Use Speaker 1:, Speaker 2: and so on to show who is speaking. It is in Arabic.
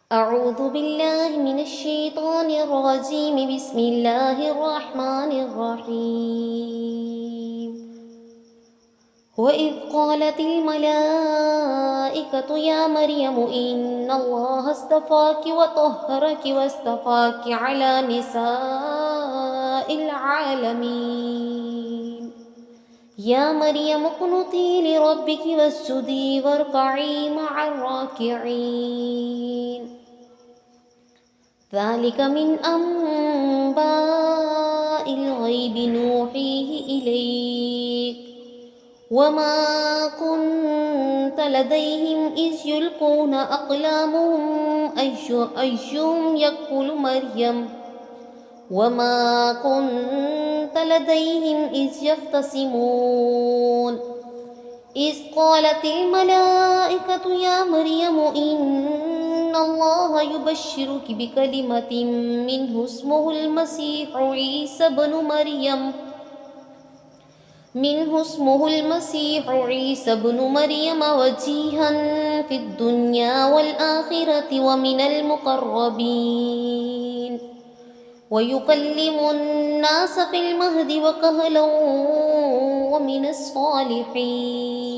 Speaker 1: أعوذ بالله من الشيطان الرجيم. بسم الله الرحمن الرحيم. وإذ قالت الملائكة يا مريم إن الله اصطفاك وطهرك واصطفاك على نساء العالمين. يا مريم اقنتي لربك واسجدي واركعي مع الراكعين. ذلك من أنباء الغيب نوحيه إليك وما كنت لديهم إذ يلقون أقلامهم أيهم يكفل مريم وما كنت لديهم إذ يختصمون. إذ قالت الملائكة يا مريم إن الله يبشرك بكلمة منه اسمه المسيح عيسى بن مريم وجيها في الدنيا والآخرة ومن المقربين ويكلم الناس في المهد وكهلا ومن الصالحين.